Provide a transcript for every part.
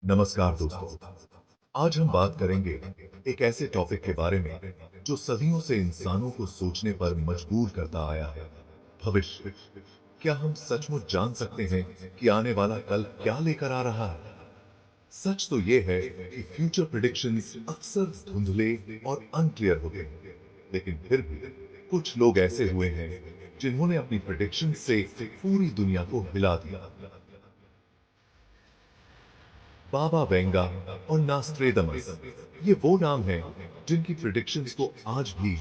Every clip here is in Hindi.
नमस्कार दोस्तों। आज हम बात करेंगे एक ऐसे टॉपिक के बारे में जो सदियों से इंसानों को सोचने पर मजबूर करता आया है। भविष्य। क्या हम सचमुच जान सकते हैं कि आने वाला कल क्या लेकर आ रहा है? सच तो ये है कि फ्यूचर प्रेडिक्शंस अक्सर धुंधले और अनक्लियर होते हैं, लेकिन फिर भी कुछ लोग ऐसे हुए हैं जिन्होंने अपनी प्रेडिक्शन से पूरी दुनिया को हिला दिया। बाबा वेंगा और नास्ट्रेडमस, ये वो नाम हैं जिनकी प्रिडिक्शंस को आज भी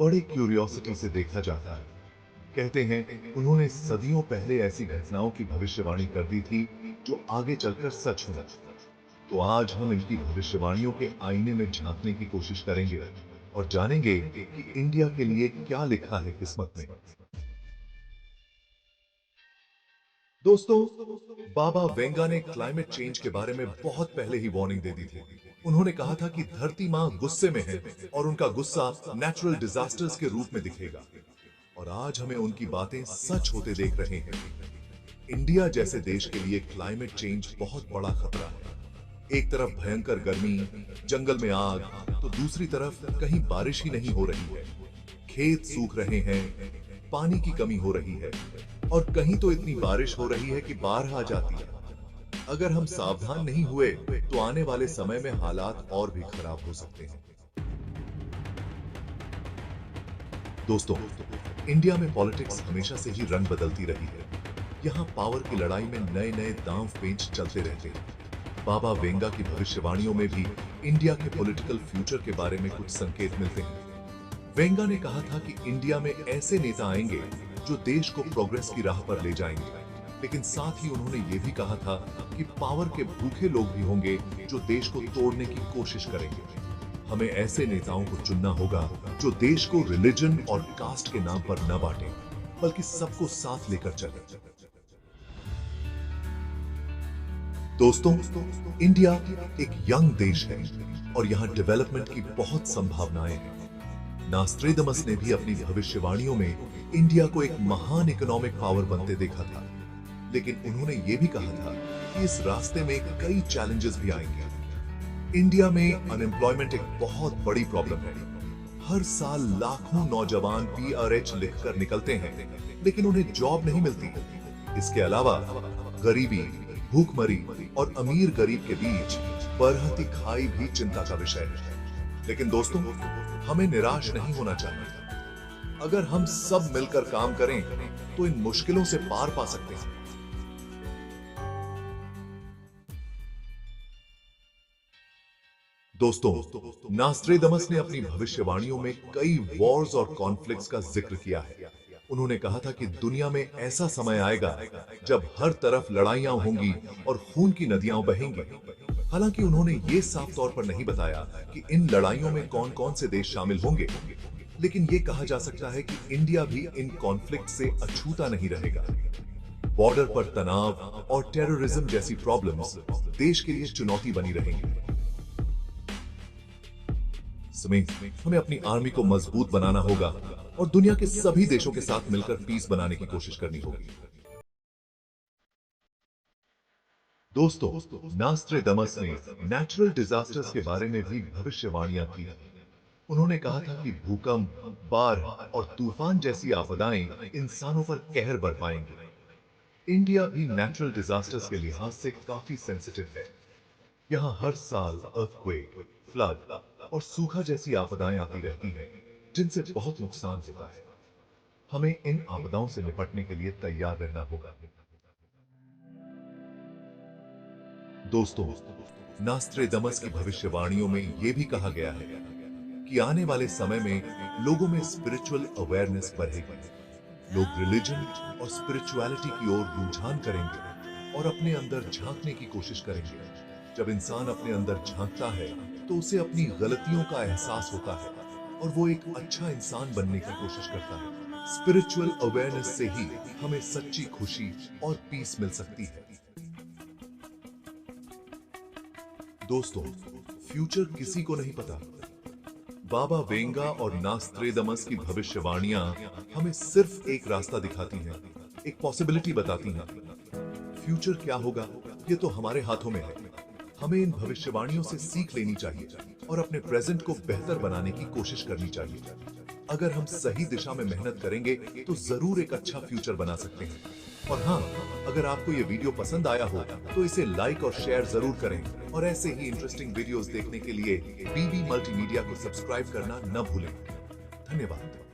बड़े क्यूरियोसिटी से देखा जाता है। कहते हैं उन्होंने सदियों पहले ऐसी घटनाओं की भविष्यवाणी कर दी थी जो आगे चलकर सच हुई। तो आज हम इनकी भविष्यवाणियों के आईने में झांकने की कोशिश करेंगे और जानेंगे कि इंडिया के लिए क्या लिखा है किस्मत में। दोस्तों, बाबा वेंगा ने क्लाइमेट चेंज के बारे में बहुत पहले ही वार्निंग दे दी थी। उन्होंने कहा था कि धरती मां गुस्से में है और उनका गुस्सा नेचुरल डिजास्टर्स के रूप में दिखेगा। और आज हमें उनकी बातें सच होते देख रहे हैं। इंडिया जैसे देश के लिए क्लाइमेट चेंज बहुत बड़ा खतरा है। एक तरफ भयंकर गर्मी, जंगल में आग, तो दूसरी तरफ कहीं बारिश ही नहीं हो रही है। खेत सूख रहे हैं, पानी की कमी हो रही है और कहीं तो इतनी बारिश हो रही है कि बाढ़ आ जाती है। अगर हम सावधान नहीं हुए तो आने वाले समय में हालात और भी खराब हो सकते हैं। दोस्तों, इंडिया में पॉलिटिक्स हमेशा से ही रंग बदलती रही है। यहाँ पावर की लड़ाई में नए नए दांव पेंच चलते रहते हैं। बाबा वेंगा की भविष्यवाणियों में भी इंडिया के पॉलिटिकल फ्यूचर के बारे में कुछ संकेत मिलते हैं। वेंगा ने कहा था कि इंडिया में ऐसे नेता आएंगे जो देश को प्रोग्रेस की राह पर ले जाएंगे, लेकिन साथ ही उन्होंने ये भी कहा था कि पावर के भूखे लोग भी होंगे जो देश को तोड़ने की कोशिश करेंगे। हमें ऐसे नेताओं को चुनना होगा जो देश को रिलीजन और कास्ट के नाम पर न बांटे, बल्कि सबको साथ लेकर चले। दोस्तों, इंडिया एक यंग देश है और यहाँ डेवलपमेंट की बहुत संभावनाएं हैं। नास्ट्रेडमस ने भी अपनी भविष्यवाणियों में इंडिया को एक महान इकोनॉमिक पावर बनते देखा था, लेकिन उन्होंने ये भी कहा था कि इस रास्ते में कई चैलेंजेस भी आएंगे। इंडिया में अनएम्प्लॉयमेंट एक बहुत बड़ी प्रॉब्लम है। हर साल लाखों नौजवान पीआरएच लिखकर निकलते हैं, लेकिन उन्हें जॉब नहीं मिलती। इसके अलावा गरीबी, भूखमरी और अमीर गरीब के बीच बरहती खाई भी चिंता का विषय है। लेकिन दोस्तों, हमें निराश नहीं होना चाहिए। अगर हम सब मिलकर काम करें तो इन मुश्किलों से पार पा सकते हैं। दोस्तों, नास्ट्रेडमस ने अपनी भविष्यवाणियों में कई वॉर्स और कॉन्फ्लिक्ट्स का जिक्र किया है। उन्होंने कहा था कि दुनिया में ऐसा समय आएगा जब हर तरफ लड़ाइयां होंगी और खून की नदियां बहेंगी। हालांकि उन्होंने ये साफ तौर पर नहीं बताया कि इन लड़ाइयों में कौन कौन से देश शामिल होंगे, लेकिन ये कहा जा सकता है कि इंडिया भी इन कॉन्फ्लिक्ट से अछूता नहीं रहेगा। बॉर्डर पर तनाव और टेररिज्म जैसी प्रॉब्लम्स देश के लिए चुनौती बनी रहेंगी। हमें अपनी आर्मी को मजबूत बनाना होगा और दुनिया के सभी देशों के साथ मिलकर पीस बनाने की कोशिश करनी होगी। दोस्तों, नास्ट्रेडमस ने नेचुरल डिजास्टर्स के बारे में भी भविष्यवाणियां की। उन्होंने कहा था कि भूकंप, बाढ़ और तूफान जैसी आपदाएं इंसानों पर कहर बरपाएंगी। इंडिया भी नेचुरल डिजास्टर्स के लिहाज से काफी सेंसिटिव है। यहाँ हर साल अर्थक्वेक, फ्लड और सूखा जैसी आपदाएं आती रहती हैं, जिनसे बहुत नुकसान होता है। हमें इन आपदाओं से निपटने के लिए तैयार रहना होगा। दोस्तों, नास्ट्रेडमस की भविष्यवाणियों में यह भी कहा गया है कि आने वाले समय में लोगों में स्पिरिचुअल अवेयरनेस बढ़ेगी। लोग रिलीजन और स्पिरिचुअलिटी की ओर रुझान करेंगे और अपने अंदर झांकने की कोशिश करेंगे। जब इंसान अपने अंदर झांकता है तो उसे अपनी गलतियों का एहसास होता है और वो एक अच्छा इंसान बनने की कोशिश करता है। स्पिरिचुअल अवेयरनेस से ही हमें सच्ची खुशी और पीस मिल सकती है। दोस्तों, फ्यूचर किसी को नहीं पता। बाबा वेंगा और नास्ट्रेडमस की भविष्यवाणियां हमें सिर्फ एक रास्ता दिखाती हैं, एक पॉसिबिलिटी बताती हैं। फ्यूचर क्या होगा, ये तो हमारे हाथों में है। हमें इन भविष्यवाणियों से सीख लेनी चाहिए और अपने प्रेजेंट को बेहतर बनाने की कोशिश करनी चाहिए। अगर हम सही दिशा में मेहनत करेंगे तो जरूर एक अच्छा फ्यूचर बना सकते हैं। और हाँ, अगर आपको ये वीडियो पसंद आया हो तो इसे लाइक और शेयर जरूर करें और ऐसे ही इंटरेस्टिंग वीडियोस देखने के लिए बीबी मल्टीमीडिया को सब्सक्राइब करना न भूलें। धन्यवाद।